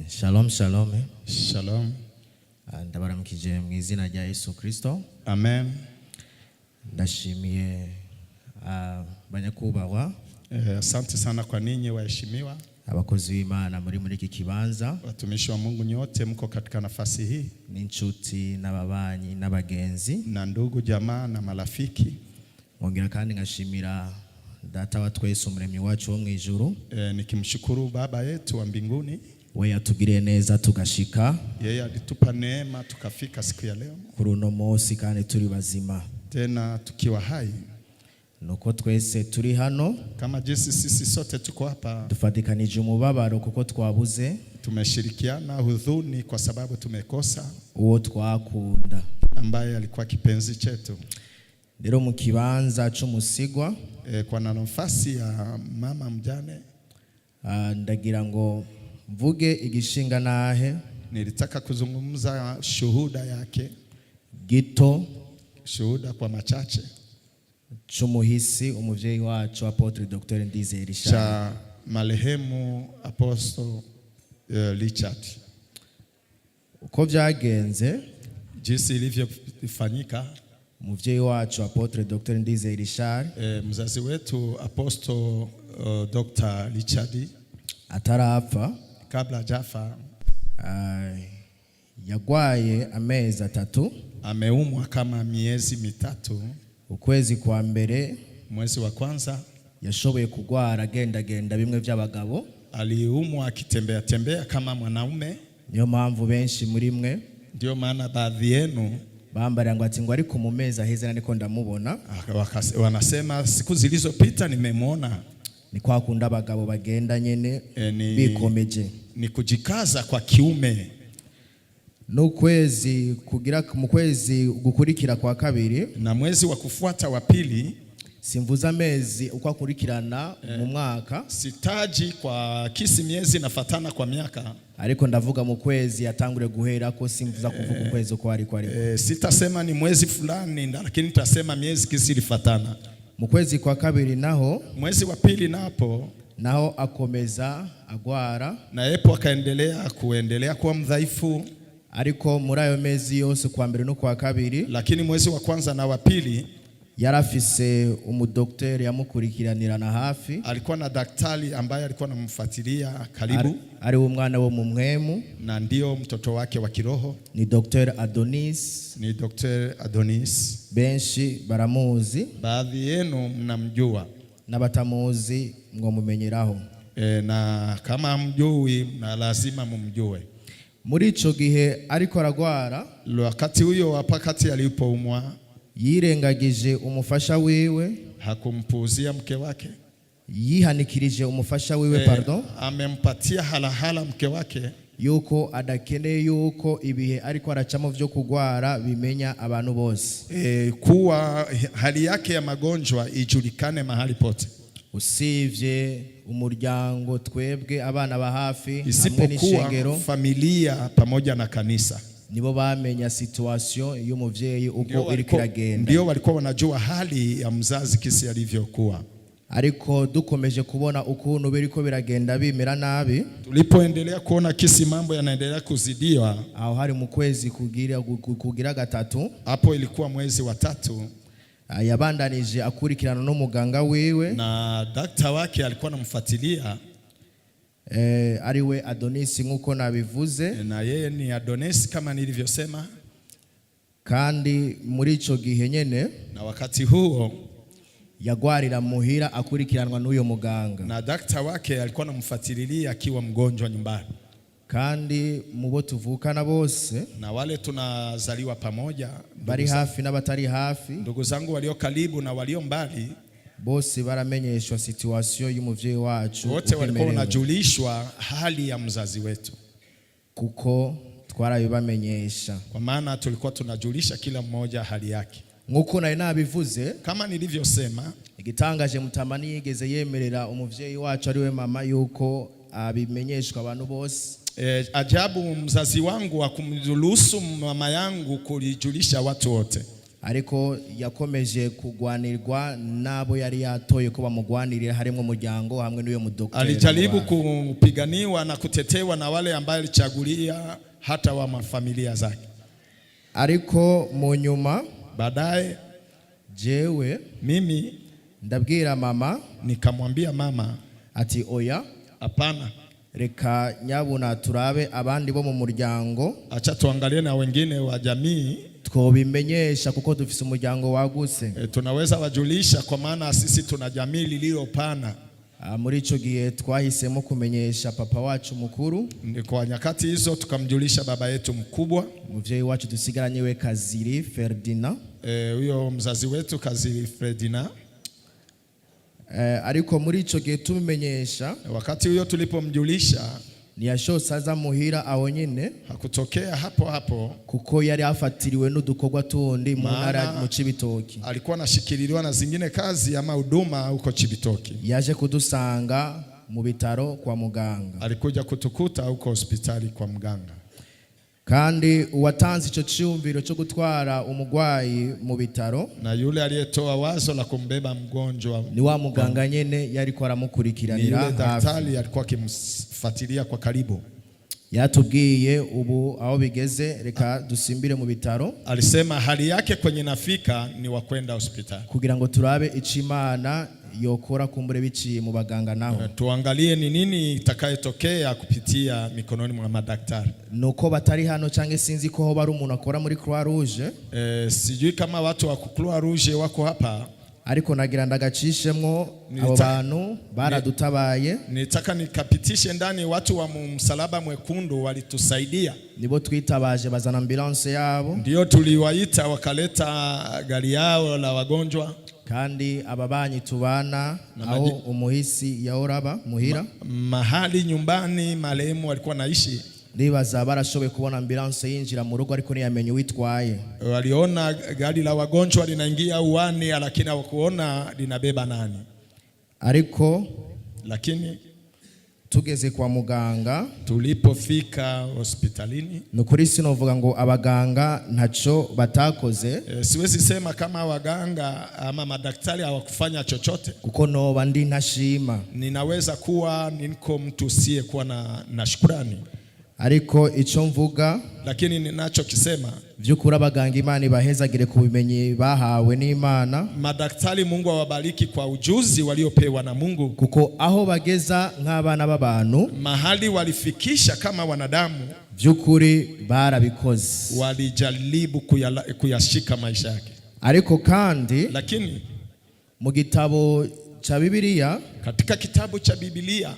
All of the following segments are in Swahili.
Shalom shalom. Shalom. Ndabaramukije mu izina rya Yesu Kristo. Amen. Ndashimiye banyakubahwa. Asante sana kwa ninyi waheshimiwa. Abakozi b'Imana muri iki kibanza. Watumishi wa Mungu nyote mko katika nafasi hii. N'inshuti n'ababanyi n'abagenzi. Na ndugu jamaa na marafiki. Ngongera kandi ngashimira Data wa twese umuremyi wacu wo mu ijuru. Nikimshukuru Baba yetu wa mbinguni. We yatugiriye neza tugashika. Yeye alitupa neema tukafika siku ya leo. Kuri uno munsi kandi turi bazima. Tena tukiwa hai. Nuko twese turi hano. Kama jinsi sisi sote tuko hapa. Dufatikanije umubabaro kuko twabuze. Tumeshirikiana huzuni kwa sababu tumekosa uwo twakunda. Ambaye alikuwa kipenzi chetu. Rero mu kibanza cy'umusigwa kwa nafasi ya mama mjane ndagira ngo mvuge igishinga nahe. Nilitaka kuzungumza shuhuda yake gito, shuhuda kwa machache cy'umuhisi umuvyeyi wacu Apotre Dr. Ndizeye Richard, cha marehemu Apostle Richard. Uko byagenze, jinsi ilivyofanyika. Umuvyeyi wacu Apotre Dr. Ndizeye Richard, mzazi wetu Apostle Dr. Richard atarapfa, kabla hajafa, yagwaye amezi 3. Ameumwa kama miezi 3. Ukwezi kwa mbere, mwezi wa kwanza, yashoboye kugwara genda bimwe by'abagabo. Aliumwa akitembea tembea kama mwanaume. Niyo mpamvu benshi muri mwe, ndio maana baadhi yenu bambara ngo ati ngo ari ku mumeza heza niko ndamubona. Wanasema siku zilizopita nimemwona. Ni kwa kunda abagabo bagenda nyene bikomeje. Ni kujikaza kwa kiume. N'ukwezi kugira mu kwezi gukurikira kwa kabiri, na mwezi wa kufuata wa pili, simvuza amezi uko akurikirana mu mwaka, sitaji kwa kisi miezi nafatana kwa miaka, ariko ndavuga mu kwezi yatangure guhera ko simvuza kuvuga ukwezi uko ari sitasema ni mwezi fulani, lakini nitasema miezi kisi ilifatana. Mu kwezi kwa kabiri naho, mwezi wa pili naho akomeza agwara, na yepo akaendelea kuwa mdhaifu. Ariko muri ayo mezi yose kwa mbere no kwa kabiri, lakini mwezi wa kwanza na wa pili yarafise umudokteri yamukurikiranirana hafi. Alikuwa na daktari ambaye alikuwa anamfuatilia karibu. Ari umwana wo mu mwemu, na ndio mtoto wake wa kiroho. Ni Dr. Adonis. Benshi baramuzi, baadhi yenu mnamjua, na batamuzi ngo mumenyeraho. Na kama mjui na lazima mumjue. Muri ico gihe ariko aragwara, wakati huyo wapakati alipoumwa, yirengagije umufasha wiwe, hakumpuuzia mke wake, yihanikirije umufasha wiwe amempatia halahala mke wake yuko adakeneye yuko ibihe ariko aracamo byo kugwara bimenya abantu bose, kuwa hali yake ya magonjwa ijulikane mahali pote, usivye umuryango, twebwe abana ba hafi, isipokuwa familia pamoja na kanisa. Nibo bamenya situation y'umuvyeyi uko iri kiragenda, ndio walikuwa wanajua hali ya mzazi kisi alivyokuwa. Ariko dukomeje kubona ukuntu biriko biragenda bimera nabi, tulipoendelea kuona kisi mambo yanaendelea kuzidiwa, aho hari mu kwezi kugira gatatu, hapo ilikuwa mwezi wa 3, yabandanije akurikirana no muganga wiwe, na daktari wake alikuwa anamfuatilia, ariwe Adonis nkuko nabivuze, na yeye ni Adonis kama nilivyosema. Kandi muri ico gihe nyene, na wakati huo yagwarira muhira akurikiranwa n'uyo muganga, na daktari wake alikuwa anamfuatilia akiwa mgonjwa nyumbani. Kandi mubo tuvukana bose, na wale tunazaliwa pamoja, bari hafi na batari hafi, ndugu zangu walio karibu na walio mbali, bose baramenyeshwa situation y'umuvyeyi wacu. Wote walikuwa wanajulishwa hali ya mzazi wetu, kuko twarabibamenyesha, kwa maana tulikuwa tunajulisha kila mmoja hali yake. Nkuko nari nabivuze, kama nilivyosema, igitangaje Mutamani yigeze yemerera umuvyeyi wacu ariwe mama yuko abimenyeshwa abantu bose. Ajabu mzazi wangu akumruhusu mama yangu kulijulisha watu wote. ariko yakomeje kugwanirwa nabo yari yatoye ko bamugwanirira harimo umuryango hamwe n'uyo mudokteri. Alijaribu kupiganiwa na kutetewa na wale ambao alichagulia hata wa mafamilia zake. Ariko mu nyuma baadaye jewe mimi ndabwira mama, nikamwambia mama ati oya, hapana, reka nyabuna turabe abandi bo mu muryango, acha tuangalie na wengine wa jamii twobimenyesha kuko dufise umuryango wagutse. Tunaweza wajulisha kwa maana sisi tuna jamii lililopana. Muri ico gihe twahisemo kumenyesha papa wacu mukuru. Kwa nyakati hizo tukamjulisha baba yetu mkubwa, muvyeyi wacu dusigaranye we Kaziri Ferdinand. Huyo mzazi wetu Kaziri Ferdinand. Ariko muri ico gihe tumenyesha, wakati huyo tulipomjulisha, ntiyashosaza muhira aho nyine, hakutokea hapo hapo kuko yari afatiriwe n'udukorwa tundi mu ntara mu Cibitoki. Alikuwa anashikililiwa na zingine kazi ama huduma huko Cibitoki. Yaje kudusanga mu bitaro kwa muganga. Alikuja kutukuta huko hospitali kwa mganga. Kandi uwatanze ico cyumviro cyo gutwara umugwayi mu bitaro, na yule aliyetoa wazo la kumbeba mgonjwa ni wa muganga nyene yari ko aramukurikiranira hafi. Daktari alikuwa akimfuatilia kwa karibu. Yatubwiye ubu aho bigeze reka dusimbire mu bitaro. Alisema hali yake kwenye nafika ni wa kwenda hospitali, kugira ngo turabe icimana yokora kumbure biciye mu baganga naho. Tuangalie ni nini itakayotokea kupitia mikononi mwa madaktari. Nuko batari hano cange sinzi ko bari umuntu akora muri Croix Rouge. Sijui kama watu wa Croix Rouge wako hapa. Ariko nagira ndagacishemwo abo bantu baradutabaye. Nitaka nikapitishe ndani watu wa msalaba mwekundu walitusaidia. Nibo twitabaje bazana ambulance yabo. Ndio tuliwaita wakaleta gari yao la wagonjwa. Kandi ababanyi tubana aho umuhisi yaoraba muhira. Mahali nyumbani marehemu walikuwa naishi. Ndibaza barashoboye kubona ambulance yinjira mu rugo ariko ntiyamenye witwaye. Waliona gari la wagonjwa linaingia uwani lakini hawakuona linabeba nani. Ariko lakini tugeze kwa muganga, tulipofika hospitalini, nukuri sinovuga ngo abaganga ntaco batakoze. Siwezi sema kama waganga ama madaktari hawakufanya chochote, kuko noba ndi ntashima. Ninaweza kuwa niko mtu usiye kuwa na shukrani. Ariko ico mvuga, lakini ninachokisema, vyukuri abaganga Imana ibahezagire ku bimenyi bahawe n'Imana. Madaktari Mungu awabariki kwa ujuzi waliopewa na Mungu, kuko aho bageza nk'abana b'abantu, mahali walifikisha kama wanadamu, vyukuri barabikoze, walijaribu kuyashika maisha yake. Ariko kandi lakini mu gitabo cha Biblia, katika kitabu cha Biblia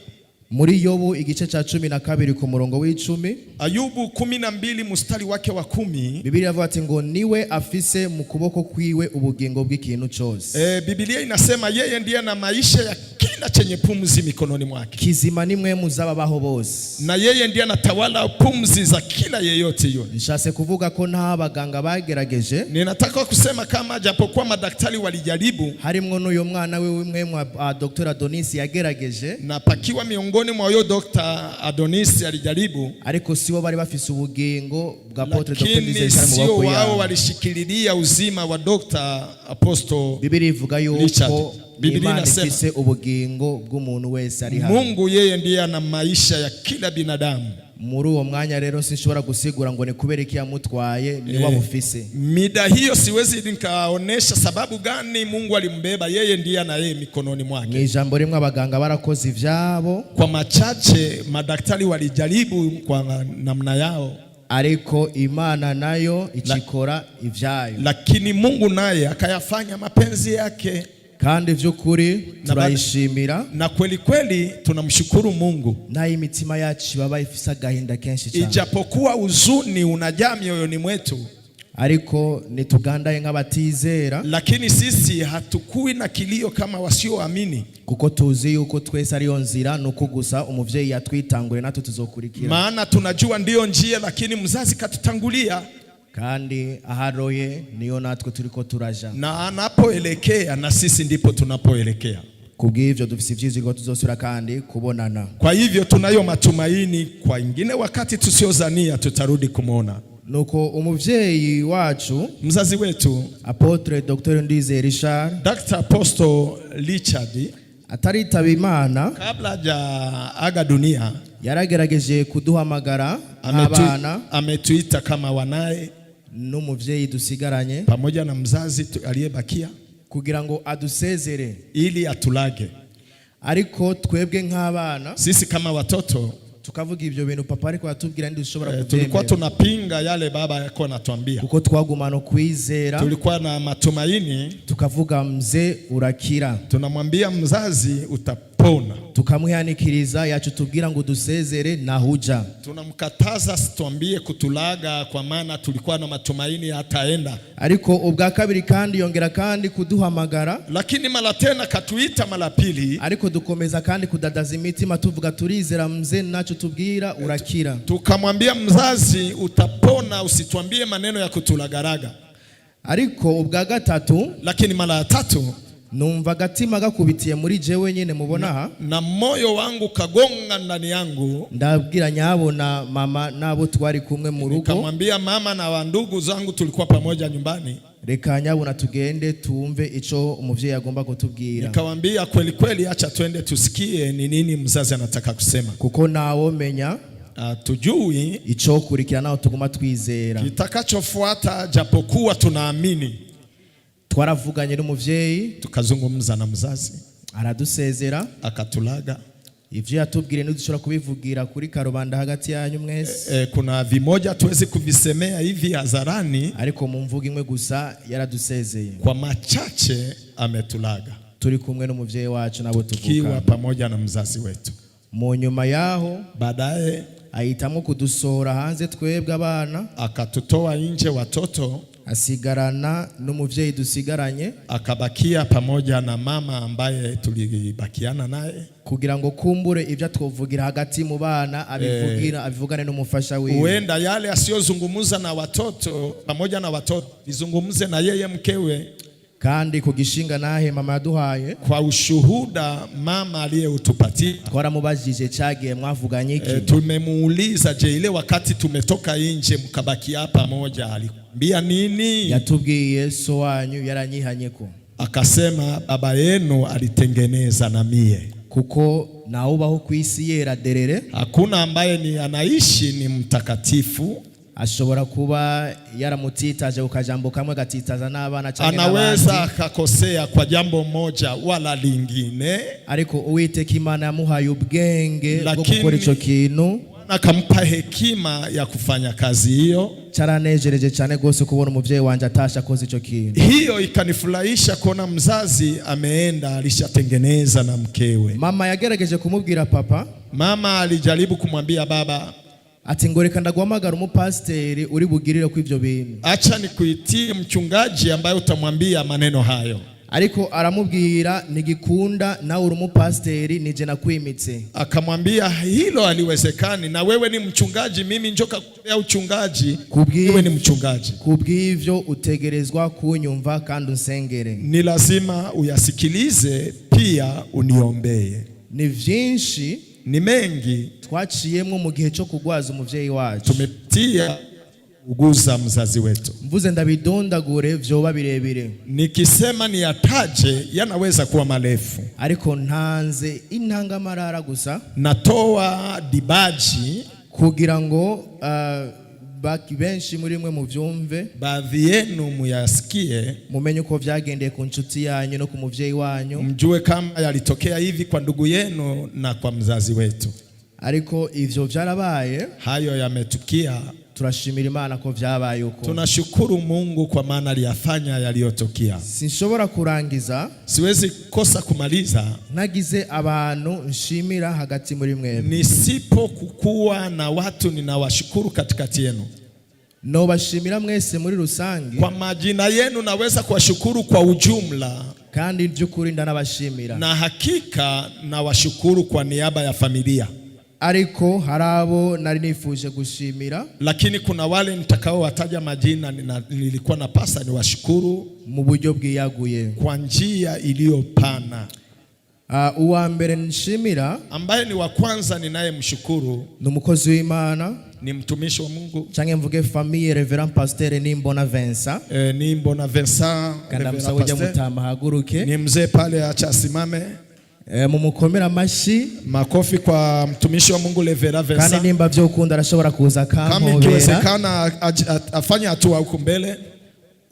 muri Yobu igice cha 12 ku murongo w'10, Ayubu 12 mstari wake wa 10, Biblia yavuga ati ngo niwe afise mu kuboko kwiwe ubugingo bw'ikintu cyose. Biblia inasema yeye ndiye na maisha ya kila chenye pumzi mikononi mwake. Kizima ni mwe muzababaho bose, na yeye ndiye anatawala pumzi za kila yeyote yule. Nshase kuvuga ko nta baganga bagerageje. Ninataka kusema kama japokuwa madaktari walijaribu, harimwo n'uyo mwana we mwe mwa Dr. Adonis yagerageje, na pakiwa miongoni mwa huyo Dr. Adonis alijaribu, ariko sibo bari bafise ubugingo bwa Apotre Dr. Nizeyisara mu bako yao. Wao walishikililia uzima wa Dr. Apostle. Biblia ivuga yuko Imana ifise ubugingo bw'umuntu wese ari hano. Mungu yeye ndiye ana maisha ya kila binadamu. Muri uwo mwanya rero sinshobora gusigura ngo ni kubera iki yamutwaye ni wabufise. Mida hiyo siwezi nikaonesha sababu gani Mungu alimbeba, yeye ndiye na yeye mikononi mwake. Ni jambo rimwe abaganga barakoze ivyabo, kwa machache madaktari walijaribu kwa namna yao, ariko Imana nayo ikikora ivyayo. Lakini Mungu naye akayafanya mapenzi yake. Kandi vyukuri turayishimira, na kweli kweli tunamshukuru Mungu. Na imitima yacu baba ifisa gahinda kenshi cyane, ijapokuwa uzuni unajaa mioyoni mwetu, ariko nitugandaye nk'abatizera, lakini sisi hatukui na kilio kama wasioamini, kuko tuzi yuko twese ariyo nzira nuko gusa umuvyeyi yatwitangure natwe tuzokurikira. Maana tunajua ndiyo njia, lakini mzazi katutangulia. Kandi aharoye niyo natwe turiko turaja, na anapoelekea na sisi ndipo tunapoelekea. Kubw'ivyo dufise ivyizigiro tuzosura kandi kubonana. Kwa hivyo tunayo matumaini kwa ingine wakati tusiozania tutarudi kumuona. nuko umuvyeyi wacu mzazi wetu Apotre Dr. Ndizeye Richard, Dr. Apostle Richard, ataritaba Imana kabla haja aga dunia, yaragerageje kuduhamagara abana, ametuita kama wanae n'umuvyeyi dusigaranye pamoja na mzazi aliyebakia kugira ngo adusezere ili atulage. Ariko twebwe nk'abana, sisi kama watoto tukavuga ibyo bintu papa ariko yatubwira ndi dushobora kubyemera. Tulikuwa tunapinga yale baba yako anatuambia, kuko twagumana kwizera, tulikuwa na matumaini, tukavuga mzee urakira, tunamwambia mzazi utapona, tukamwihanikiriza yacu tubwira ngo dusezere na huja, tunamkataza situambie kutulaga kwa maana tulikuwa na matumaini hataenda. Ariko ubwa kabiri kandi yongera kandi kuduhamagara, lakini mara tena katuita mara pili, ariko dukomeza kandi kudadaza imitima tuvuga turizera mzee nacho tubwira urakira. Tukamwambia mzazi utapona, usituambie maneno ya kutulagaraga. Ariko ubwa gatatu, lakini mara ya tatu numva gatima gakubitiye muri jewe nyene mubona ha, na moyo wangu kagonga ndani yangu, ndabwira nyabo na mama nabo twari kumwe mu rugo, nikamwambia mama na wandugu zangu tulikuwa pamoja nyumbani, reka nyabo na tugende tumve ico umuvyeyi agomba kutubwira. Nikamwambia kweli kweli, acha twende tusikie ni nini mzazi anataka kusema, kuko nawo menya tujui ico kurikira naho tuguma twizera kitakachofuata, japokuwa tunaamini. Twaravuganye n'umuvyeyi, tukazungumza na mzazi, aradusezera akatulaga. Ivyo yatubwire ntidushobora kubivugira kuri karubanda hagati yanyu mwese. Kuna vimoja tuwezi kuvisemea hivi hadharani, ariko mu mvugo imwe gusa yaradusezeye. Kwa machache ametulaga. Turi kumwe n'umuvyeyi wacu nabo tuvuka, kiwa pamoja na mzazi wetu. Mu nyuma yaho baadaye ahitamo kudusohora hanze twebwe abana, akatutoa nje watoto, asigarana n'umuvyeyi dusigaranye, akabakia pamoja na mama ambaye tulibakiana naye, kugira ngo kumbure ivyo twovugira hagati mu bana abivugane n'umufasha wiwe. Huenda yale asiyozungumza na watoto pamoja na watoto izungumze na yeye mkewe, kandi kugishinga nahe mama yaduhaye, kwa ushuhuda mama aliyeutupatia. Twaramubajije cagiye mwavuganye iki, tumemuuliza je, ile wakati tumetoka nje mkabakia pamoja alikwambia nini? Yatubwiye so wanyu yaranyihanyeko, akasema baba yenu alitengeneza na mie, kuko naubaho kwisi yera derere, hakuna ambaye ni anaishi ni mtakatifu. Ashobora kuba yaramutitaje ukajambo kamwe gatitaza n'abana cyane n'abandi, anaweza akakosea kwa jambo moja wala lingine, ariko Uwiteka Imana yamuhaye ubwenge bwo gukora ico kintu, akampa hekima ya kufanya kazi hiyo. Charanejereje cyane gose kubona umuvyeyi wanje atasha koze ico kintu. Hiyo ikanifurahisha kuona mzazi ameenda alishatengeneza na mkewe. Mama yagerageje kumubwira papa, mama alijaribu kumwambia baba, ati ngoreka ndaguhamagara umupasteri uri bugirire ku ivyo bintu, acha nikuitie mchungaji ambaye utamwambia maneno hayo. Ariko aramubwira nigikunda nawe uri umupasteri nije nakwimitse. Akamwambia hilo haliwezekani, na wewe ni mchungaji, mimi njoka kupea uchungaji, wewe ni mchungaji. Kubw'ivyo utegerezwa kunyumva kandi unsengere. Ni lazima uyasikilize pia uniombee. Ni vyinshi, ni mengi twaciyemwo mu gihe cyo kugwaza umuvyeyi wacu, tumepitia uguza mzazi wetu. Mvuze ndabidondagure vyoba birebire, nikisema ni yataje yanaweza kuwa marefu, ariko ntanze intangamarara gusa, natoa dibaji kugira ngo baki benshi muri mwe mu vyumve, baadhi yenu muyasikie, mumenye uko vyagendeye ku nshuti yanyu no ku muvyeyi wanyu, mjue kama yalitokea hivi kwa ndugu yenu na kwa mzazi wetu. Ariko ivyo vyarabaye, hayo yametukia, turashimira Imana ko vyabaye uko. Tunashukuru Mungu kwa maana aliyafanya yaliyotokea. Sinshobora kurangiza, siwezi kosa kumaliza nagize abantu nshimira hagati muri mwe. Nisipo kukua na watu ninawashukuru katikati yenu. No bashimira mwese muri rusangi, kwa majina yenu naweza kuwashukuru kwa ujumla, kandi by'ukuri ndanabashimira, na hakika nawashukuru kwa niaba ya familia. Ariko harabo nari nifuje gushimira, lakini kuna wale nitakao wataja majina nilikuwa napasa niwashukuru mu buryo bwiyaguye, kwa njia iliyopana. Uwa mbere nshimira ambaye ni wa kwanza ninayemshukuru ni umukozi w'Imana, ni mtumishi wa Mungu, canke mvuge famille Reverend Pasteur Nimbona Vincent. Nimbona Vincent, Kanda msawoja mutama haguruke. Ni mzee pale, acha asimame. Mumukomera amashi. Makofi kwa mtumishi wa Mungu Reverend Vincent. Kandi nimba vyo ukunda arashobora kuza kama ikiwezekana afanye hatua huko mbele.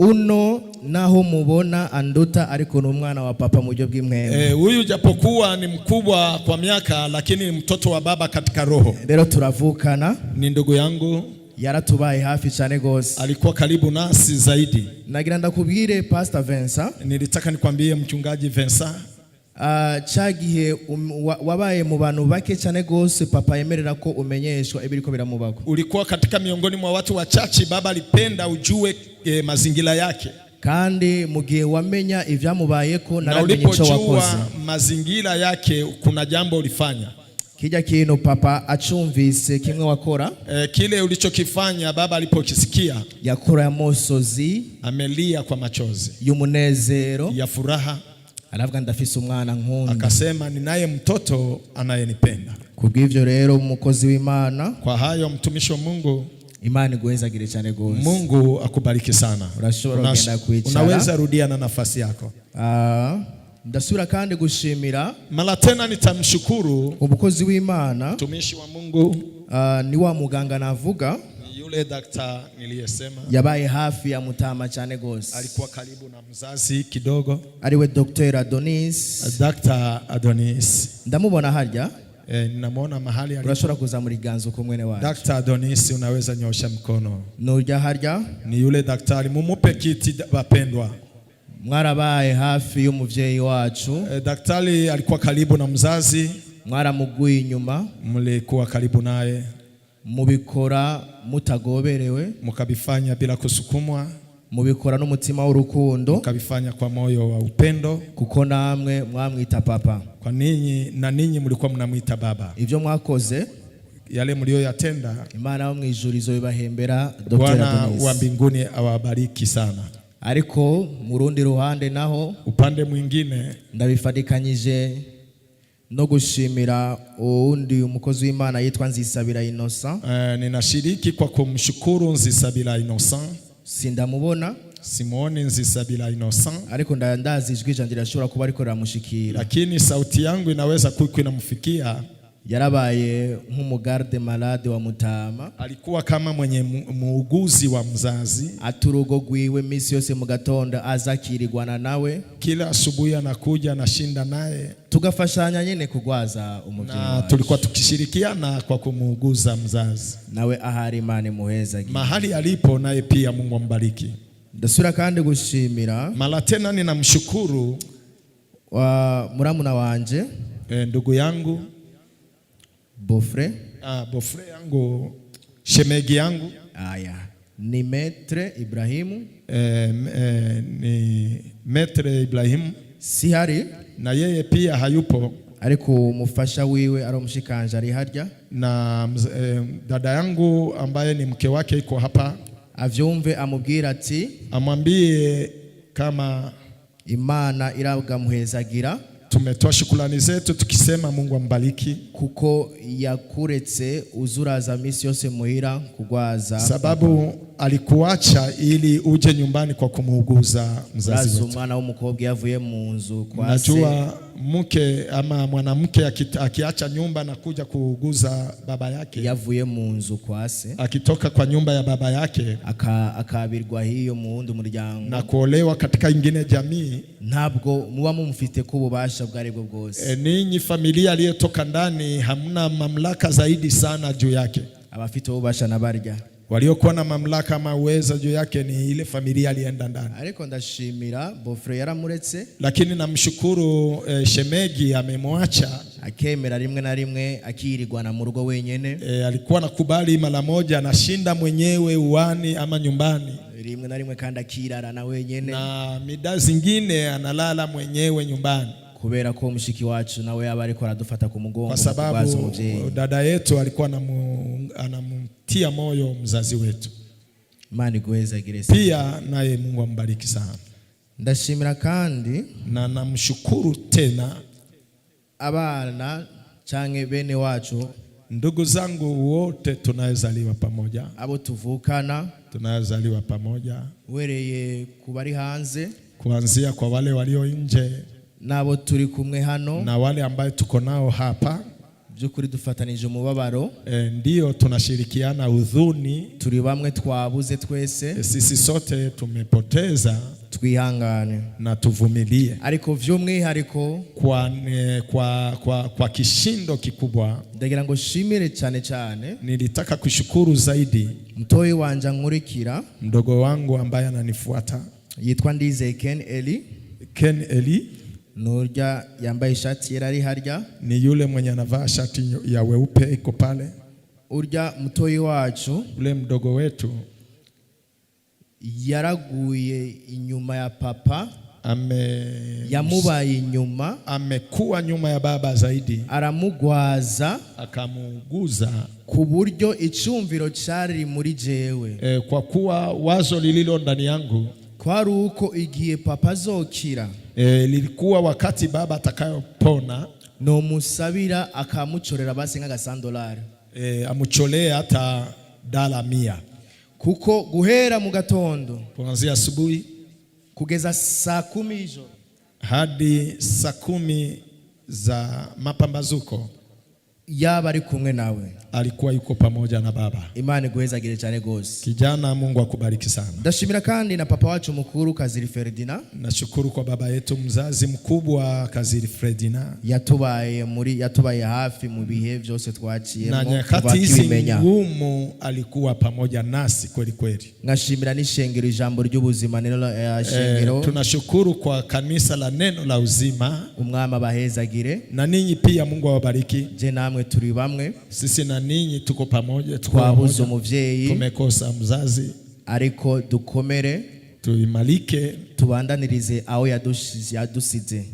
Uno naho mubona anduta ariko n'umwana wa papa mu buryo bw'imwemwe. Huyu japokuwa ni mkubwa kwa miaka lakini ni mtoto wa baba katika roho. Rero turavukana. Ni ndugu yangu. Yaratubaye hafi cyane gose. Alikuwa karibu nasi zaidi. Nagira ndakubwire Pastor Vincent. Nilitaka nikwambie mchungaji Vincent. Chagihe wabaye mu bantu bake cyane gose papa yemerera ko umenyeshwa ibiriko biramubako. Ulikuwa katika miongoni mwa watu wachache baba alipenda ujue mazingira yake. Kandi mugihe wamenya ivyamubayeko naramenye ico wakoze. Mazingira yake kuna jambo ulifanya. Kijya kintu papa acumvise kimwe wakora. Kile ulichokifanya baba alipokisikia yakora ya mosozi, amelia kwa machozi y'umunezero, ya furaha. Aravuga ndafise umwana nkunda. Akasema ninaye mtoto anayenipenda. Kubw'ivyo rero umukozi w'Imana, kwa hayo mtumishi wa Mungu, Imana iguhezagire cyane gose. Mungu akubariki sana. Urashobora kugenda kwicara. Unaweza rudia na nafasi yako. Ndasubira kandi gushimira. Mara tena nitamshukuru umukozi w'Imana, mtumishi wa Mungu. Ni wa muganga navuga. Yule daktari niliyesema. Yabaye hafi ya mutama cyane gose. Alikuwa karibu na mzazi kidogo. Ariwe Dr. Adonis. Dr. Adonis. Ndamubona harya. Ninamuona mahali alipo. Urashobora kuzamura iganzo ko mwene wacu. Dr. Adonis, unaweza nyosha mkono. Nurya harya. Ni yule daktari, mumupe kiti bapendwa. Mwarabaye hafi y'umuvyeyi wacu. Daktari alikuwa karibu na mzazi. Mwaramuguye inyuma. Mlikuwa karibu naye. Mubikora mutagoberewe. Mukabifanya bila kusukumwa. Mubikora n'umutima w'urukundo. Mukabifanya kwa moyo wa upendo. Kuko namwe mwamwita papa. Kwa ninyi na ninyi mlikuwa mnamuita baba. Ivyo mwakoze, yale mlioyatenda, Imana yo mwijurizo ibahembera. Bwana wa mbinguni awabariki sana. Ariko murundi ruhande naho, upande mwingine, ndabifadikanyije no gushimira uwundi umukozi w'Imana yitwa Nzisabira Innocent. Ninashiriki kwa kumshukuru Nzisabira Innocent. Sindamubona. Simoni Nzisabira Innocent. Ariko ndazi ijwi janje rashobora kuba ariko ramushikira. Lakini sauti yangu inaweza kuwa inamfikia. Yarabaye nk'umugarde malade wa mutama. Alikuwa kama mwenye muuguzi wa mzazi. Aturugo gwiwe misi yose mu gatondo azakirirwana nawe. Kila asubuhi anakuja anashinda naye. Tugafashanya nyene kugwaza umuvyeyi wacu. Na tulikuwa tukishirikiana kwa kumuuguza mzazi. Nawe ahari Imana muhezagire. Mahali alipo naye pia Mungu ambariki. Ndasura kandi gushimira. Mara tena ninamshukuru wa muramuna wanje. Ndugu yangu. Bofre. Bofre yangu, shemegi yangu. Ni Maitre Ibrahimu. Ni Maitre Ibrahimu. Sihari. Na yeye pia hayupo. Ariko umufasha wiwe aromushikanje ari harya. Na dada yangu ambaye ni mke wake iko hapa. Avyumve amubwira ati. Amwambie kama Imana iragamuhezagira. Tumetoa shukrani zetu tukisema Mungu ambariki. Kuko yakuretse uzuraza misi yose muhira kugwaza. Sababu alikuacha ili uje nyumbani kwa kumuuguza mzazi wetu. Umwana w'umukobwa yavuye mu nzu kwa se. Najua mke ama mwanamke akiacha nyumba na kuja kuuguza baba yake. Yavuye mu nzu kwa se. Akitoka kwa nyumba ya baba yake. Akabirwa hiyo mu wundi muryango. Na kuolewa katika ingine jamii. Ntabwo muba mumufite ko ububasha bwari bwo bwose. Ninyi familia aliyetoka ndani hamna mamlaka zaidi sana juu yake. Abafite ububasha nabarya. Waliokuwa na mamlaka ama uwezo juu yake ni ile familia alienda ndani. Ariko ndashimira Bofre yaramuretse. Lakini namshukuru shemegi amemwacha. Akemera rimwe na rimwe akirirwana mu rugo wenyene. Alikuwa nakubali mara moja anashinda mwenyewe uani ama nyumbani. Rimwe na rimwe kandi akirara na wenyene. Na mida zingine analala mwenyewe nyumbani. Kubera ko mushiki wacu nawe yaba ariko aradufata ku mugongo. Kwa sababu dada yetu alikuwa anamtia moyo mzazi wetu. Imana iguhezagire. Pia naye Mungu ambariki sana. Ndashimira kandi na namshukuru tena abana canke bene wacu, ndugu zangu wote tunayezaliwa pamoja, abo tuvukana, tunayezaliwa pamoja, wereye kubari hanze, kuanzia kwa wale walio nje nabo turi kumwe hano, na wale ambaye tuko nao hapa. byukuri dufatanije umubabaro, Ndio tunashirikiana huzuni, turi bamwe twabuze twese, sisi sote tumepoteza, twihangane na tuvumilie. ariko vy'umwihariko Kwa kishindo kikubwa ndagira ngo shimire cyane nilitaka kushukuru zaidi mtoyi wanje nkurikira, mdogo wangu ambaye ananifuata, yitwa Ndizeye Ken Eli. Nurya yambaye ishati yera ari harya, Ni yule mwenye anavaa shati ya weupe iko pale. urya mtoyi wacu, Ule mdogo wetu yaraguye inyuma ya papa, yamubaye inyuma, amekuwa nyuma ya baba zaidi, aramugwaza, akamuuguza ku buryo icumviro cyari muri jewe, kwa kuwa wazo lililo ndani yangu kwari uko igihe papa azokira, lilikuwa wakati baba atakayopona, no musabira akamuchorera basi $100, amucholee hata $100, kuko guhera mu gatondo kuanzia asubuhi kugeza saa 10 ijoro hadi saa 10 za mapambazuko yaba ari kumwe nawe, alikuwa yuko pamoja na baba. Imana iguhezagire cyane gose. Kijana, Mungu akubariki sana. Ndashimira kandi na papa wacu mukuru Kaziri Ferdinand, Nashukuru kwa baba yetu mzazi mkubwa Kaziri Ferdinand, yatubaye hafi mu bihe byose twaciyemo, na nyakati hizi ngumu alikuwa pamoja nasi kweli kweli. Ngashimira n'ishengero ijambo ry'ubuzima neno la shengero, tunashukuru kwa kanisa la neno la uzima, umwami abahezagire, na ninyi pia Mungu awabariki. Je namwe turi bamwe, sisi na ninyi tuko pamoja, twabuze umuvyeyi, tumekosa mzazi, ariko dukomere, tuimalike, tubandanirize aho yadusize,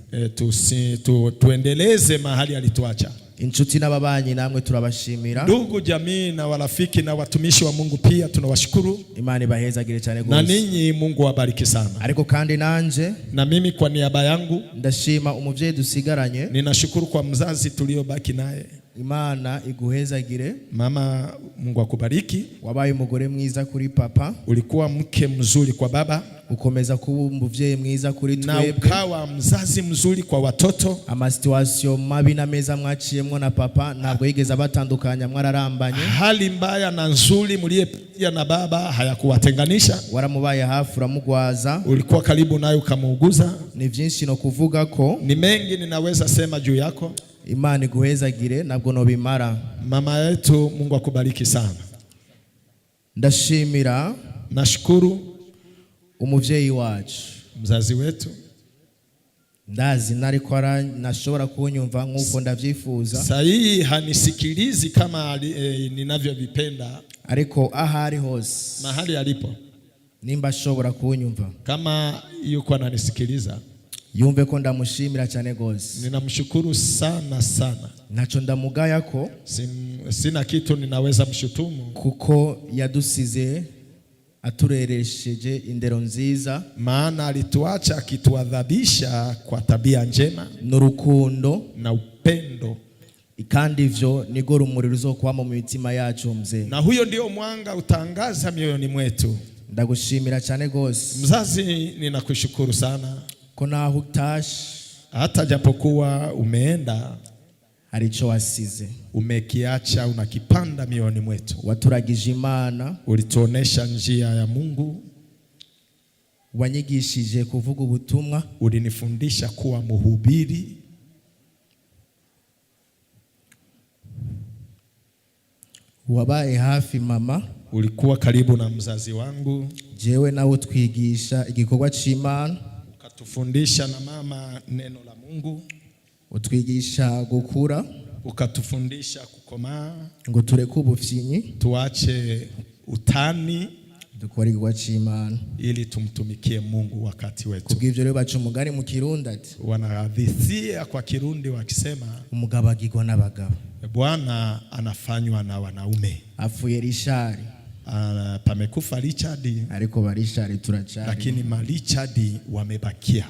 tuendeleze mahali alituacha. Inshuti n'ababanyi namwe turabashimira, ndugu jamii na warafiki na watumishi wa Mungu pia tunawashukuru. Imana ibahezagire cyane gose, na ninyi Mungu awabariki sana. Ariko kandi nanje na mimi kwa niaba yangu ndashima umuvyeyi dusigaranye, ninashukuru kwa mzazi tuliobaki naye. Imana iguhezagire mama, Mungu akubariki. Wabaye umugore mwiza kuri papa, ulikuwa mke mzuri kwa baba, ukomeza kuba umuvyeyi mwiza kuri twebwe, na ukawa mzazi mzuri kwa watoto. Amasituasyo mabi na meza mwaciyemwo na papa ntabwo yigeze abatandukanya, mwararambanye. Hali mbaya na nzuri mliyepitia na baba hayakuwatenganisha. Waramubaye hafi, uramugwaza, ulikuwa karibu naye ukamuuguza. Ni vyinshi no kuvuga ko, ni mengi ninaweza sema juu yako. Imana iguhezagire nabwo no bimara. Mama yetu, Mungu akubariki sana. Ndashimira, nashukuru umuvyeyi wacu, mzazi wetu. Ndazi nariko nashobora kunyumva nkuko ndavyifuza. Sahihi hanisikilizi kama ninavyovipenda, ariko ahari hose, mahali alipo, nimba ashobora kunyumva, kama yuko ananisikiliza, yumve ko ndamushimira cyane gose. Ninamshukuru sana sana. Nacho ndamugaya ko sina kitu ninaweza mshutumu, kuko yadusize atureresheje indero nziza, maana alituacha akituadhabisha kwa tabia njema n'urukundo na upendo, kandi ivyo nigo rumuri ruzokwama mu mitima yacu mzee, na huyo ndio mwanga utangaza mioyoni mwetu. Ndagushimira cyane gose mzazi, ninakushukuru sana ko naho utash, hata japokuwa umeenda, haricho wasize, umekiacha unakipanda mioyoni mwetu. Waturagije Imana, ulituonesha njia ya Mungu, wanyigishije kuvuga ubutumwa, ulinifundisha kuwa mhubiri, wabaye hafi mama, ulikuwa karibu na mzazi wangu, jewe nawe twigisha igikorwa c'Imana, ukatufundisha na mama neno la Mungu, utwigisha gukura, ukatufundisha kukomaa, ngo tureke ubufyinyi, tuache utani, dukora igikorwa c'Imana ili tumtumikie Mungu wakati wetu. Kubw'ivyo rero baca umugani mu Kirundi ati, wanahadithia kwa Kirundi wakisema, umugabo agirwa n'abagabo, bwana anafanywa na wanaume. Afuye Richard, pamekufa Richard, ariko ba Richard turachari, lakini ma Richard wamebakia.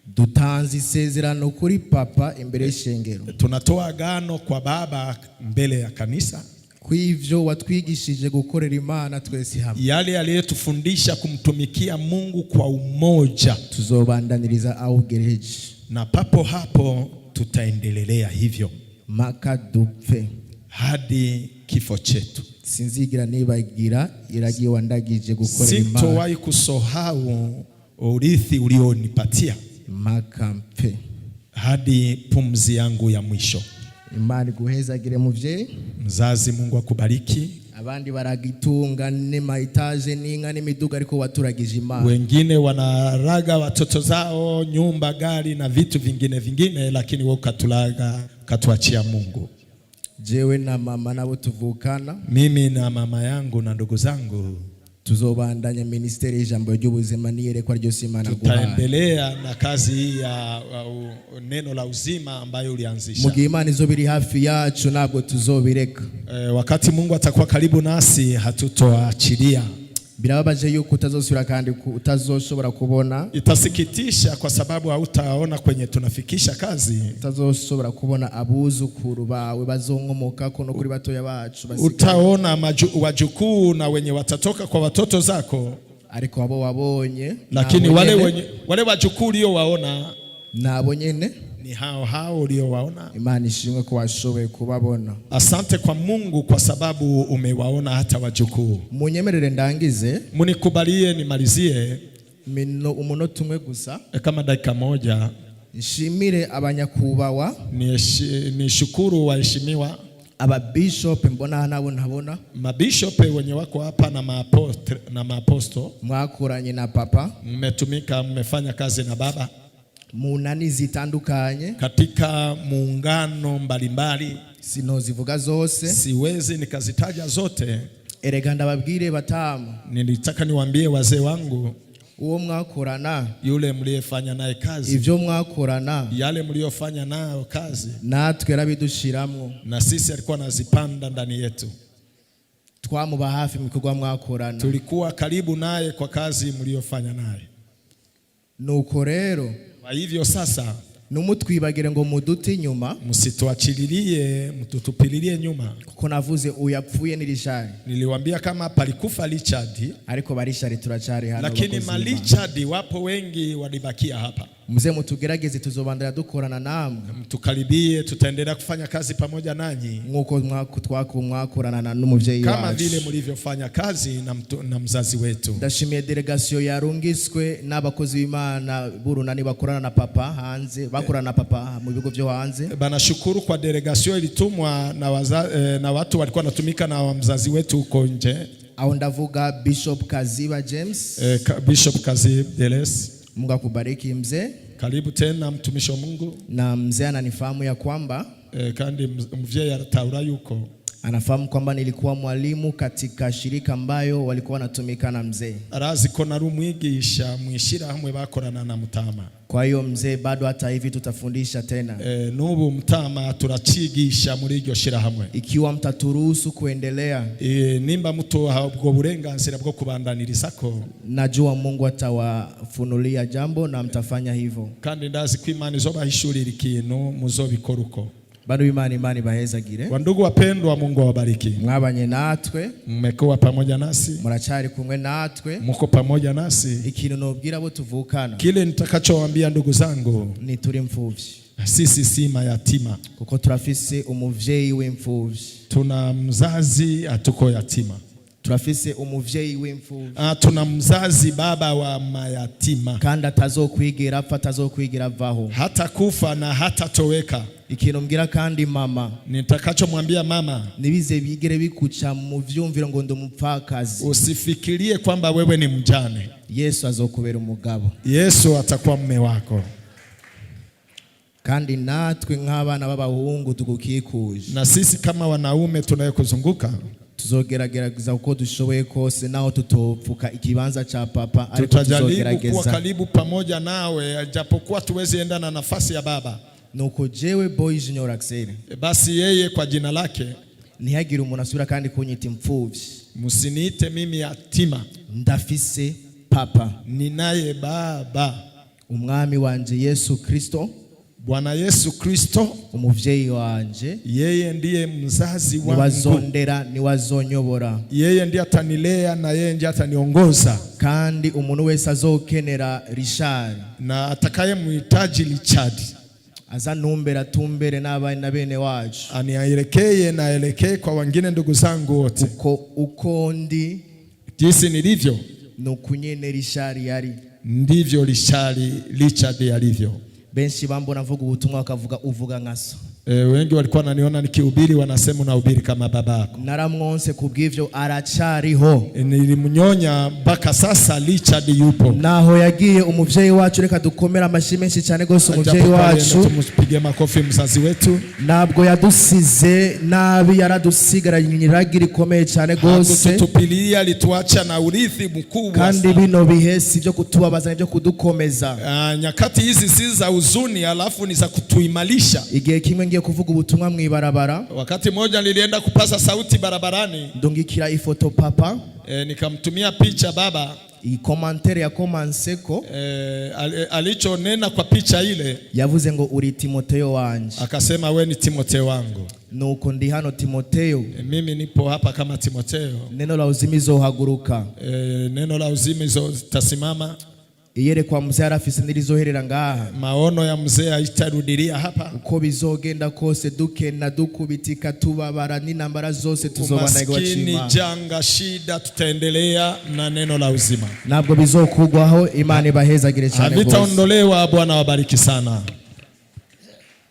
dutanze isezerano kuri papa imbere y'ishengero. Tunatoa agano kwa baba mbele ya kanisa. Kw'ivyo watwigishije gukorera Imana twese hamwe. Yale aliyotufundisha kumtumikia Mungu kwa umoja. Tuzobandaniriza aho ugereje. Na papo hapo tutaendelea hivyo. Maka dupfe. Hadi kifo chetu. Sinzigira nibagira iragi wandagije gukorera Imana. Sitowahi kusahau urithi ulionipatia. Maka mpe. Hadi pumzi yangu ya mwisho. Imana guhezagire muvyeyi. Mzazi, Mungu akubariki. Abandi baragitunga nema etaje n'inka n'imiduga ariko waturagije Imana. Wengine wanaraga watoto zao, nyumba, gari na vitu vingine, lakini wewe ukatulaga, katuachia Mungu. Jewe na mama nabo tuvukana. Mimi na mama yangu na ndugu zangu tuzobandanya ministeri y'ijambo ry'ubuzima niyerekwa ryose Imana guhaye. Tutaendelea na kazi hii ya neno la uzima ambayo ulianzisha. Mugihe Imana izobiri hafi yacu ntabwo tuzobireka. Wakati Mungu atakuwa karibu nasi hatutoachilia. Birababaje yuko utazosubira kandi utazoshobora kubona. Itasikitisha kwa sababu hautaona kwenye tunafikisha kazi. Utazoshobora kubona abuzukuru bawe bazonkomoka no kuri batoya bacu. Utaona wajukuu na wenye watatoka kwa watoto zako. Ariko abo wabonye, lakini wale wajukuu uliowaona nabo nyene ni hao uliowaona. Imana ishimwe ko washoboye kubabona. Asante kwa Mungu kwa sababu umewaona hata wajukuu. Munyemerere ndangize. Munikubalie nimalizie umunota umwe gusa. Kama dakika moja. Nshimire abanyakubawa. Nishukuru waheshimiwa. Aba bishop mbona nabo ntabona. Mabishop wenye wako hapa na maaposto. Mwakoranye na papa. Mmetumika, mmefanya kazi na baba. Munani zitandukanye. Katika muungano mbalimbali. Sinozivuga zose. Siwezi nikazitaja zote. Erega ndababwire batamu. Nilitaka niwaambie wazee wangu. Uwo mwakorana. Yule mliyefanya naye kazi. Ivyo mwakorana. Yale mliyofanya nayo kazi. Natwe rabidushiramwo. Na sisi alikuwa anazipanda ndani yetu. Twamuba hafi mbikorwa mwakorana. Tulikuwa karibu naye kwa kazi mliyofanya naye. Nuko rero. Kwa hivyo sasa. Numutwibagire ngo muduti nyuma. Msituachililie, mtutupililie nyuma. Kuko navuze uyapfuye ni Richard. Niliwaambia kama palikufa Richard. Ariko barishari turachari hano. Lakini Richard wapo wengi walibakia hapa. Mzee mutugerageze tuzobandana dukorana namwe. Mtukaribie, tutaendelea kufanya kazi pamoja nanyi. Nkuko mwakorana n'umuvyeyi wacu. Kama vile mlivyofanya kazi na mzazi wetu. Ndashimiye delegation yarungiswe n'abakozi b'Imana burunani bakorana na papa hanze, bakorana na papa mu bigo byo hanze. Banashukuru kwa delegation ilitumwa na watu walikuwa natumika na mzazi wetu huko nje. Au ndavuga Bishop Kaziba James. Bishop Kaziba Deles. Mungu akubariki mzee. Karibu tena mtumishi wa Mungu. Na mzee ananifahamu ya kwamba kandi mvye ya taura yuko. Anafahamu kwamba nilikuwa mwalimu katika shirika ambayo walikuwa wanatumika na mzee. Arazi ko nari umwigisha mwishira hamwe bakorana na Mutama. Kwa hiyo mzee bado hata hivi tutafundisha tena. Nubu Mutama turacigisha muri iryo shira hamwe. Ikiwa mtaturuhusu kuendelea. Nimba muto ubwo burenganzira bwo kubandanirizako. Najua Mungu atawafunulia jambo na mtafanya hivyo. Kandi ndazi ko Imana izobahishurira ikintu muzobikora uko. Bado Imani bahezagire. Wandugu wapendwa, Mungu awabariki. Mwabanye natwe. Mmekuwa pamoja nasi. Murachari kumwe natwe. Muko pamoja nasi. Ikintu nobwira abo tuvukana. Kile nitakachowaambia ndugu zangu. Ni turi mfuvyi. Sisi si mayatima. Kuko turafise umuvyeyi w'imfuvyi. Tuna mzazi, atuko yatima. Turafise umuvyeyi w'imfuvyi. Tuna mzazi, baba wa mayatima. Kandi atazokwigera apfa, atazokwigera avaho. Hata kufa na hata toweka. Ikintu mbwira kandi mama. Nitakachomwambia mama. Nibize bigere bikuca mu vyumviro ngo ndo mupfakazi. Usifikirie kwamba wewe ni mjane. Yesu azokubera umugabo. Yesu atakuwa mume wako. Kandi natwe nk'abana b'abahungu tugukikuje. Na sisi kama wanaume tunayokuzunguka. Tuzogerageza uko dushoboye kose naho tutopfuka ikibanza cha papa, ariko tuzogerageza kuwa karibu pamoja nawe japokuwa tuwezi enda na nafasi ya baba. Nuko jewe Boy Junior Axel. Basi yeye kwa jina lake. Ntihagire umuntu asubira kandi kunyita imfuvyi. Musiniite mimi yatima. Ndafise papa. Ninaye baba. umwami wanje Yesu Kristo, Bwana Yesu Kristo, umuvyeyi wanje, yeye ndiye mzazi wangu, niwazondera niwazonyobora, yeye ndiye atanilea na yeye ndiye ataniongoza, kandi umuntu wese azokenera Richard na atakaye muhitaji Richard azanumbera tumbere n'abana na bene wacu, anielekee na aelekee kwa wengine ndugu zangu wote. Uko ndi jinsi nilivyo nukunyene Richard yari, ndivyo Richard alivyo. Benshi bambona mvuga ubutumwa bakavuga uvuga nkaso. Wengi walikuwa wananiona nikihubiri, wanasema unahubiri kama babako. Naramwonse kubw'ivyo aracariho. Nilimnyonya mpaka sasa Richard yupo. Naho yagiye umuvyeyi wacu, reka dukomera amashi menshi cyane gose umuvyeyi wacu. Tumupige makofi mzazi wetu. Nabwo yadusize nabi, yaradusigaranye nyiragira ikomeye cyane gose. Tutupilia lituacha na urithi mkubwa. Kandi bino bihesi byo kutubabaza n'ibyo kudukomeza. Nyakati hizi si za huzuni, alafu ni za kutuimarisha. Igihe kimwe ngiye kuvuga ubutumwa mwibarabara, wakati mmoja nilienda kupaza sauti barabarani, ndungikira ifoto papa, nikamtumia picha baba. Ikomantere ya komanseko, alichonena kwa picha ile, yavuze ngo uri Timotheo wanje, akasema we ni Timotheo wangu. Nuko ndi hano Timotheo, mimi nipo hapa kama Timotheo. Neno la uzima izohaguruka, neno la uzima izitasimama. Iyerekwa mzee arafise nirizoherera ngaha, maono ya mzee haitarudilia hapa. Uko bizogenda kose dukena dukubitika tubabara n'intambara zose tuzobanagwa chima, umaskini, janga, shida, tutaendelea na neno la uzima. Nabwo bizokugwaho. Imana ibahezagire cyane gose, havitaondolewa. Bwana wabariki sana.